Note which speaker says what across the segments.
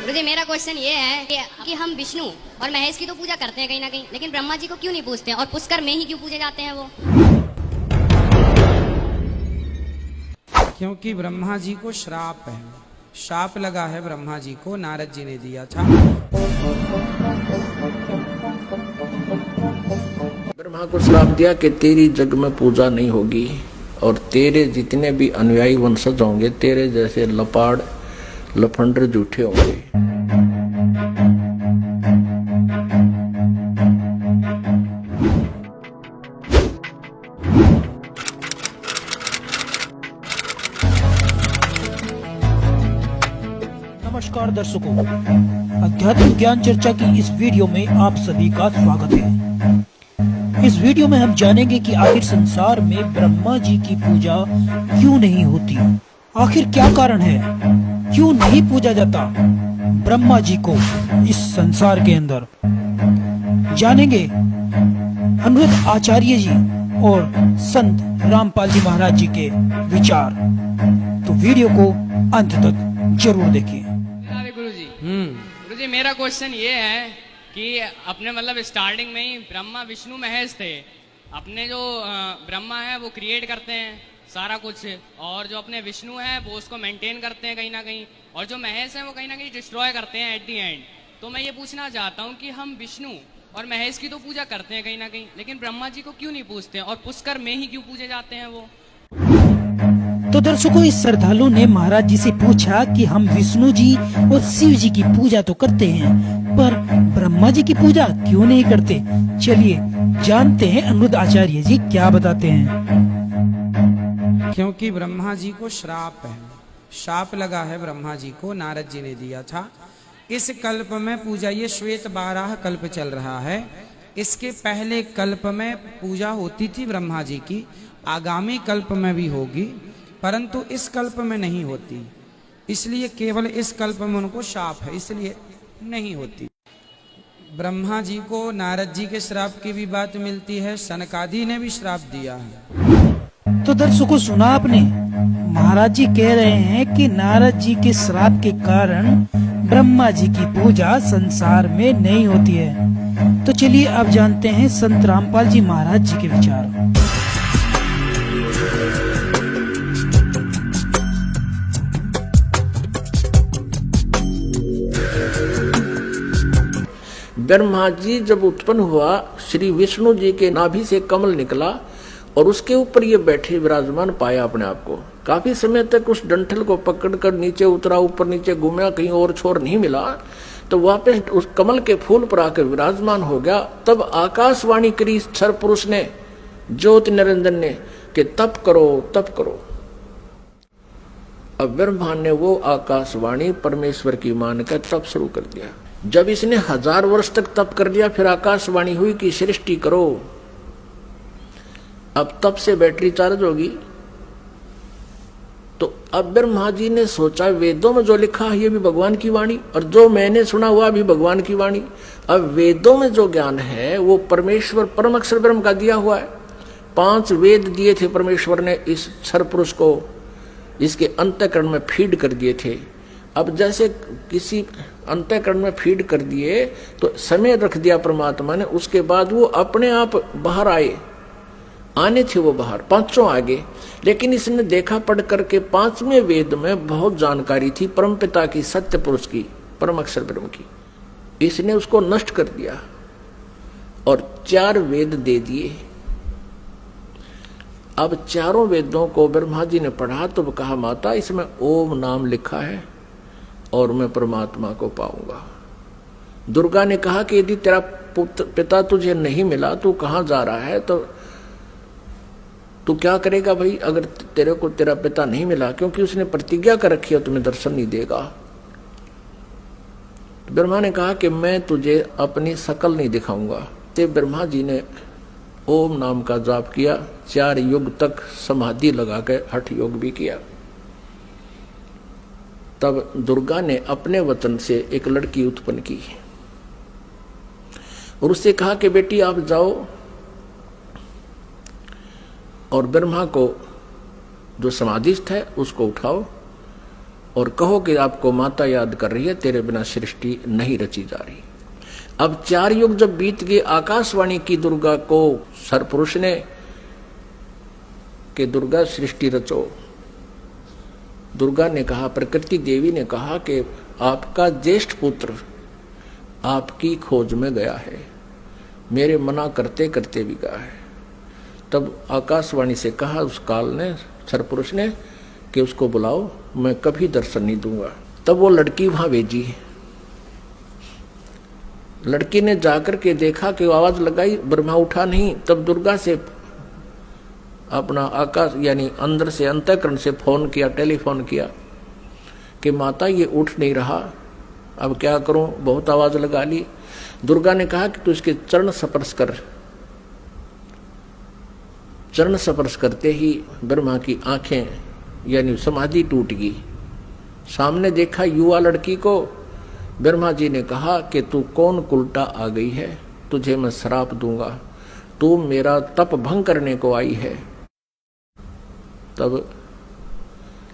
Speaker 1: गुरुजी मेरा क्वेश्चन ये है कि हम विष्णु और महेश की तो पूजा करते हैं कहीं ना कहीं, लेकिन ब्रह्मा जी को क्यों नहीं पूजते और पुष्कर में ही क्यों पूजे जाते हैं वो?
Speaker 2: क्योंकि ब्रह्मा जी को श्राप है, शाप लगा है ब्रह्मा जी को, नारद जी ने दिया था।
Speaker 3: ब्रह्मा को श्राप दिया कि तेरी जग में पूजा नहीं होगी और तेरे जितने भी अनुयायी वंशज होंगे तेरे जैसे लपाड़ लफंडर झूठे होंगे।
Speaker 4: नमस्कार दर्शकों, अध्यात्म ज्ञान चर्चा की इस वीडियो में आप सभी का स्वागत है। इस वीडियो में हम जानेंगे कि आखिर संसार में ब्रह्मा जी की पूजा क्यों नहीं होती, आखिर क्या कारण है, क्यों नहीं पूजा जाता ब्रह्मा जी को इस संसार के अंदर। जानेंगे अनिरुद्ध आचार्य जी और संत रामपाल जी महाराज जी के विचार, तो वीडियो को अंत तक जरूर देखिए।
Speaker 5: गुरुजी मेरा क्वेश्चन ये है कि अपने मतलब स्टार्टिंग में ही ब्रह्मा विष्णु महेश थे। अपने जो ब्रह्मा है वो क्रिएट करते हैं सारा कुछ, और जो अपने विष्णु है वो उसको मेंटेन करते हैं कहीं ना कहीं, और जो महेश है वो कहीं ना कहीं डिस्ट्रॉय करते हैं एट दी एंड। तो मैं ये पूछना चाहता हूँ कि हम विष्णु और महेश की तो पूजा करते हैं कहीं ना कहीं, लेकिन ब्रह्मा जी को क्यों नहीं पूजते और पुष्कर में ही क्यों पूजे जाते हैं वो?
Speaker 4: तो दर्शकों, इस श्रद्धालु ने महाराज जी से पूछा कि हम विष्णु जी और शिव जी की पूजा तो करते हैं, पर ब्रह्मा जी की पूजा क्यों नहीं करते। चलिए जानते हैं अनिरुद्ध आचार्य जी क्या बताते हैं।
Speaker 2: क्योंकि ब्रह्मा जी को श्राप है, शाप लगा है ब्रह्मा जी को, नारद जी ने दिया था। इस कल्प में पूजा, ये श्वेत 12 कल्प चल रहा है, इसके पहले कल्प में पूजा होती थी ब्रह्मा जी की, आगामी कल्प में भी होगी, परंतु इस कल्प में नहीं होती। इसलिए केवल इस कल्प में उनको शाप है, इसलिए नहीं होती। ब्रह्मा जी को नारद जी के श्राप की भी बात मिलती है, सनकादि ने भी श्राप दिया है।
Speaker 4: तो दर्शकों, सुना आपने, महाराज जी कह रहे हैं कि नारद जी के श्राप के कारण ब्रह्मा जी की पूजा संसार में नहीं होती है। तो चलिए अब जानते हैं संत रामपाल जी महाराज जी के विचार।
Speaker 3: ब्रह्मा जी जब उत्पन्न हुआ, श्री विष्णु जी के नाभि से कमल निकला और उसके ऊपर ये बैठे विराजमान पाया अपने आप को। काफी समय तक उस डंठल को पकड़कर नीचे उतरा, ऊपर नीचे घूमा, कहीं और छोर नहीं मिला, तो वापस उस कमल के फूल पर आकर विराजमान हो गया। तब आकाशवाणी करी क्षर पुरुष ने, ज्योति निरंजन ने, कि तप करो तप करो। अब ब्रह्मा ने वो आकाशवाणी परमेश्वर की मानकर तप शुरू कर दिया। जब इसने 1000 वर्ष तक तप कर लिया, फिर आकाशवाणी हुई कि सृष्टि करो। अब तप से बैटरी चार्ज होगी। तो अब ब्रह्मा जी ने सोचा, वेदों में जो लिखा है ये भी भगवान की वाणी, और जो मैंने सुना हुआ भी भगवान की वाणी। अब वेदों में जो ज्ञान है वो परमेश्वर परम अक्षर ब्रह्म का दिया हुआ है। 5 वेद दिए थे परमेश्वर ने इस क्षर पुरुष को, इसके अंतःकरण में फीड कर दिए थे। अब जैसे किसी अंतःकरण में फीड कर दिए तो समय रख दिया परमात्मा ने, उसके बाद वो अपने आप बाहर आने थे वो बाहर, 5 आगे। लेकिन इसने देखा पढ़ करके 5वें वेद में बहुत जानकारी थी परमपिता की, सत्य पुरुष की, परम अक्षर ब्रह्म की। इसने उसको नष्ट कर दिया और 4 वेद दे दिए। अब चारों वेदों को ब्रह्मा जी ने पढ़ा तो कहा, माता इसमें ओम नाम लिखा है और मैं परमात्मा को पाऊंगा। दुर्गा ने कहा कि यदि तेरा पिता तुझे नहीं मिला, तू कहाँ जा रहा है, तो तू क्या करेगा भाई अगर तेरे को तेरा पिता नहीं मिला, क्योंकि उसने प्रतिज्ञा कर रखी है तुम्हें दर्शन नहीं देगा। तो ब्रह्मा ने कहा कि मैं तुझे अपनी शकल नहीं दिखाऊंगा। तो ब्रह्मा जी ने ओम नाम का जाप किया, 4 युग तक समाधि लगा के हठ योग भी किया। तब दुर्गा ने अपने वचन से एक लड़की उत्पन्न की और उससे कहा कि बेटी आप जाओ और ब्रह्मा को जो समाधिस्थ है उसको उठाओ और कहो कि आपको माता याद कर रही है, तेरे बिना सृष्टि नहीं रची जा रही। अब 4 युग जब बीत गए, आकाशवाणी की दुर्गा को सरपुरुष ने कि दुर्गा सृष्टि रचो। दुर्गा ने कहा, प्रकृति देवी ने कहा कि आपका ज्येष्ठ पुत्र आपकी खोज में गया है, मेरे मना करते करते भी गया है। तब आकाशवाणी से कहा उस काल ने, सरपुरुष ने, कि उसको बुलाओ, मैं कभी दर्शन नहीं दूंगा। तब वो लड़की वहां भेजी। लड़की ने जाकर के देखा कि आवाज लगाई, ब्रह्मा उठा नहीं। तब दुर्गा से अपना आकाश यानी अंदर से अंतःकरण से फोन किया, टेलीफोन किया कि माता ये उठ नहीं रहा, अब क्या करूं, बहुत आवाज लगा ली। दुर्गा ने कहा कि तू इसके चरण स्पर्श कर। चरण स्पर्श करते ही ब्रह्मा की आंखें यानी समाधि टूट गई। सामने देखा युवा लड़की को। ब्रह्मा जी ने कहा कि तू कौन कुलटा आ गई है, तुझे मैं श्राप दूंगा, तू मेरा तप भंग करने को आई है। तब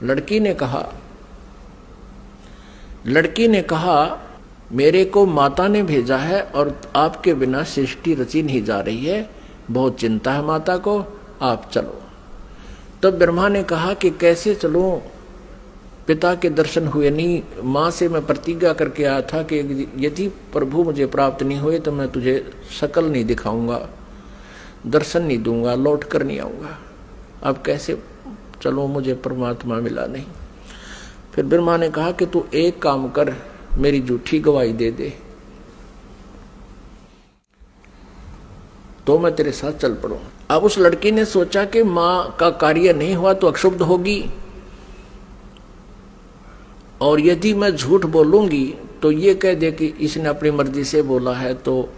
Speaker 3: लड़की ने कहा मेरे को माता ने भेजा है और आपके बिना सृष्टि रची नहीं जा रही है, बहुत चिंता है माता को, आप चलो। तब ब्रह्मा ने कहा कि कैसे चलूं, पिता के दर्शन हुए नहीं। माँ से मैं प्रतिज्ञा करके आया था कि यदि प्रभु मुझे प्राप्त नहीं हुए तो मैं तुझे शकल नहीं दिखाऊंगा, दर्शन नहीं दूंगा, लौट कर नहीं आऊंगा। अब कैसे चलो, मुझे परमात्मा मिला नहीं। फिर ब्रह्मा ने कहा कि तू एक काम कर, मेरी झूठी गवाही दे दे तो मैं तेरे साथ चल पड़ूं। अब उस लड़की ने सोचा कि मां का कार्य नहीं हुआ तो अक्षुब्ध होगी, और यदि मैं झूठ बोलूंगी तो ये कह दे कि इसने अपनी मर्जी से बोला है, तो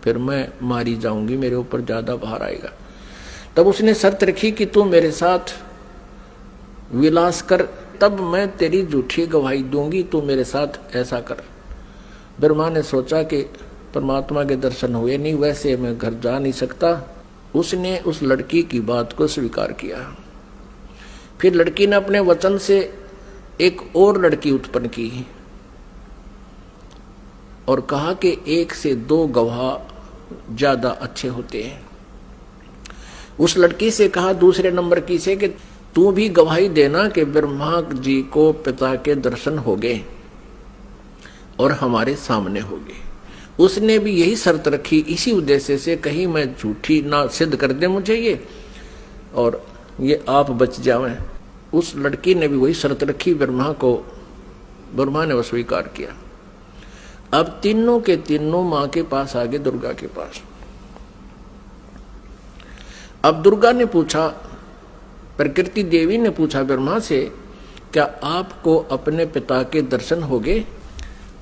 Speaker 3: फिर मैं मारी जाऊंगी, मेरे ऊपर ज्यादा भार आएगा। तब उसने शर्त रखी कि तू मेरे साथ विलास कर, तब मैं तेरी झूठी गवाही दूंगी, तू मेरे साथ ऐसा कर। ब्रह्मा ने सोचा कि परमात्मा के दर्शन हुए नहीं, वैसे मैं घर जा नहीं सकता। उसने उस लड़की की बात को स्वीकार किया। फिर लड़की ने अपने वचन से एक और लड़की उत्पन्न की और कहा कि 1 से 2 गवाह ज्यादा अच्छे होते हैं। उस लड़की से कहा दूसरे नंबर की से कि तू भी गवाही देना कि ब्रह्मा जी को पिता के दर्शन हो गए और हमारे सामने हो गए। उसने भी यही शर्त रखी, इसी उद्देश्य से कहीं मैं झूठी ना सिद्ध कर दे मुझे ये और ये आप बच जावें। उस लड़की ने भी वही शर्त रखी, ब्रह्मा ने वो स्वीकार किया। अब तीनों के तीनों मां के पास आ गए, दुर्गा के पास। अब दुर्गा ने पूछा, प्रकृति देवी ने पूछा ब्रह्मा से, क्या आपको अपने पिता के दर्शन हो गए?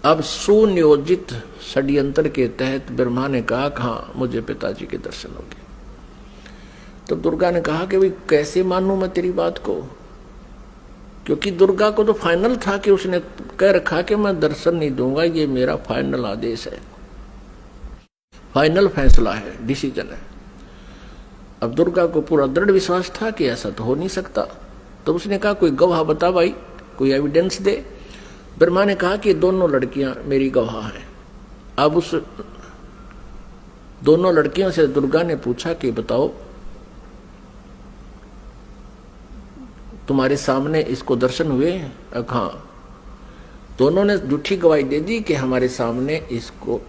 Speaker 3: अब सुनियोजित षड्यंत्र के तहत ब्रह्मा ने कहा, हाँ मुझे पिताजी के दर्शन हो गए। तो दुर्गा ने कहा कि भाई कैसे मानूं मैं तेरी बात को, क्योंकि दुर्गा को तो फाइनल था कि उसने कह रखा कि मैं दर्शन नहीं दूंगा, ये मेरा फाइनल आदेश है, फाइनल फैसला है, डिसीजन है। अब दुर्गा को पूरा दृढ़ विश्वास था कि ऐसा तो हो नहीं सकता। तो उसने कहा कोई गवाह बता भाई, कोई एविडेंस दे। ब्रह्मा ने कहा कि दोनों लड़कियां मेरी गवाह हैं। अब उस दोनों लड़कियों से दुर्गा ने पूछा कि बताओ तुम्हारे सामने इसको दर्शन हुए? हाँ। दोनों ने झूठी गवाही दे दी कि हमारे सामने इसको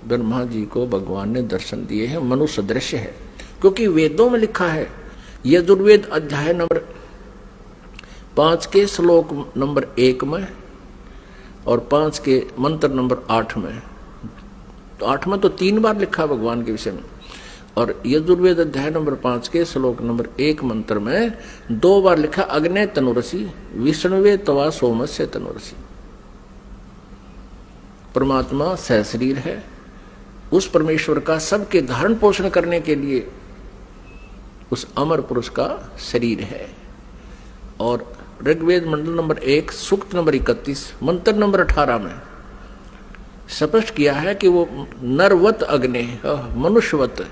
Speaker 3: ब्रह्मा जी को भगवान ने दर्शन दिए हैं, मनुष्य दृश्य है। क्योंकि वेदों में लिखा है, यजुर्वेद अध्याय नंबर 5 के श्लोक नंबर 1 में और 5 के मंत्र नंबर 8 में। तो 8 में तो 3 बार लिखा भगवान के विषय में, और यजुर्वेद अध्याय नंबर 5 के श्लोक नंबर 1 मंत्र में 2 बार लिखा, अग्ने तनुरसी विष्णुवे तवा सोमस्य तनुरसी। परमात्मा सहशरीर है, उस परमेश्वर का सबके धारण पोषण करने के लिए उस अमर पुरुष का शरीर है। और ऋग्वेद मंडल नंबर 1 सूक्त नंबर 31 मंत्र नंबर 18 में स्पष्ट किया है कि वो नरवत अग्नि, मनुष्यवत,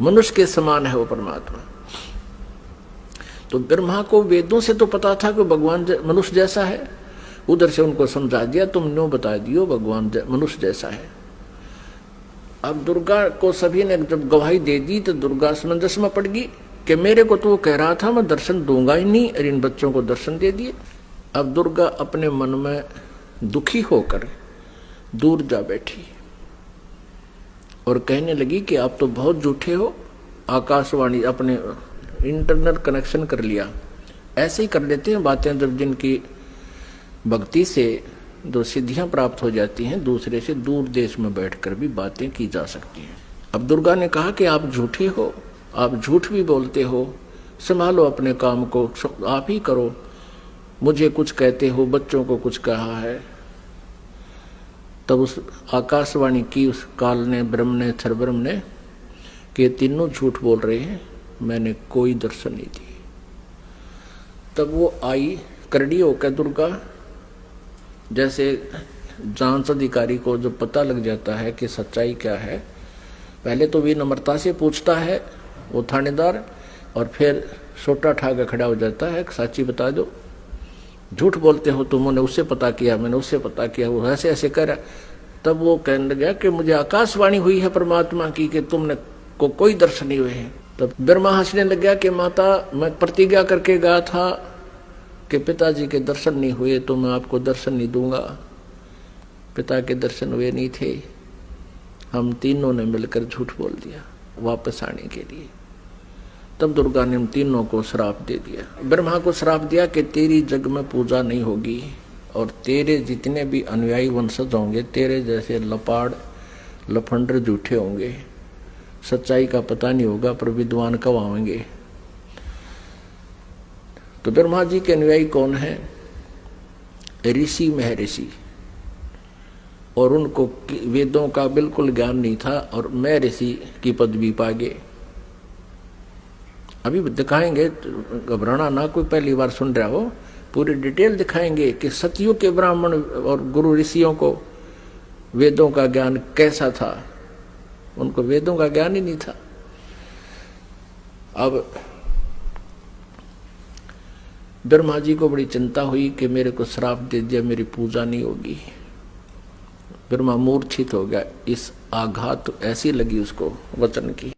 Speaker 3: मनुष्य के समान है वो परमात्मा। तो ब्रह्मा को वेदों से तो पता था कि भगवान मनुष्य जैसा है, उधर से उनको समझा दिया, तुम न्यों बता दियो भगवान मनुष्य जैसा है। अब दुर्गा को सभी ने जब गवाही दे दी तो दुर्गा समंजस में पड़ गई कि मेरे को तो वो कह रहा था मैं दर्शन दूंगा ही नहीं, और इन बच्चों को दर्शन दे दिए। अब दुर्गा अपने मन में दुखी होकर दूर जा बैठी और कहने लगी कि आप तो बहुत झूठे हो। आकाशवाणी अपने इंटरनेट कनेक्शन कर लिया। ऐसे ही कर लेते हैं बातें जब जिनकी भक्ति से जो सिद्धियां प्राप्त हो जाती हैं, दूसरे से दूर देश में बैठकर भी बातें की जा सकती हैं। अब दुर्गा ने कहा कि आप झूठे हो, आप झूठ भी बोलते हो, संभालो अपने काम को, आप ही करो। मुझे कुछ कहते हो, बच्चों को कुछ कहा है। तब उस आकाशवाणी की उस काल ने, ब्रह्म ने, क्षरब्रह्म ने कि ये तीनों झूठ बोल रहे हैं, मैंने कोई दर्शन नहीं दिए। तब वो आई करड़ी होकर दुर्गा, जैसे जांच अधिकारी को जब पता लग जाता है कि सच्चाई क्या है, पहले तो विनम्रता से पूछता है वो थानेदार, और फिर सोटा ठाकर खड़ा हो जाता है, सच्ची बता दो, झूठ बोलते हो तुम, मैंने उससे पता किया, मैंने उससे पता किया, वो ऐसे ऐसे कर। तब वो कहने लगा कि मुझे आकाशवाणी हुई है परमात्मा की कि तुमने को कोई दर्शन नहीं हुए हैं। तब ब्रह्मा हंसने लग गया कि माता, मैं प्रतिज्ञा करके गया था कि पिताजी के दर्शन नहीं हुए तो मैं आपको दर्शन नहीं दूंगा। पिता के दर्शन हुए नहीं थे, हम तीनों ने मिलकर झूठ बोल दिया वापस आने के लिए। तब दुर्गा ने हम तीनों को श्राप दे दिया। ब्रह्मा को श्राप दिया कि तेरी जग में पूजा नहीं होगी और तेरे जितने भी अनुयायी वंशज होंगे तेरे जैसे लपाड़ लफंडर झूठे होंगे, सच्चाई का पता नहीं होगा पर विद्वान कब आएंगे। तो ब्रह्मा जी के अनुयायी कौन है? ऋषि महर्षि, और उनको वेदों का बिल्कुल ज्ञान नहीं था और मैं ऋषि की पदवी पा गए। अभी दिखाएंगे, घबराना ना, कोई पहली बार सुन रहा हो, पूरी डिटेल दिखाएंगे कि सतयुग के ब्राह्मण और गुरु ऋषियों को वेदों का ज्ञान कैसा था। उनको वेदों का ज्ञान ही नहीं था। अब ब्रह्मा जी को बड़ी चिंता हुई कि मेरे को श्राप दे दिया, मेरी पूजा नहीं होगी। ब्रह्मा मूर्छित हो गया। इस आघात ऐसी लगी उसको वचन की।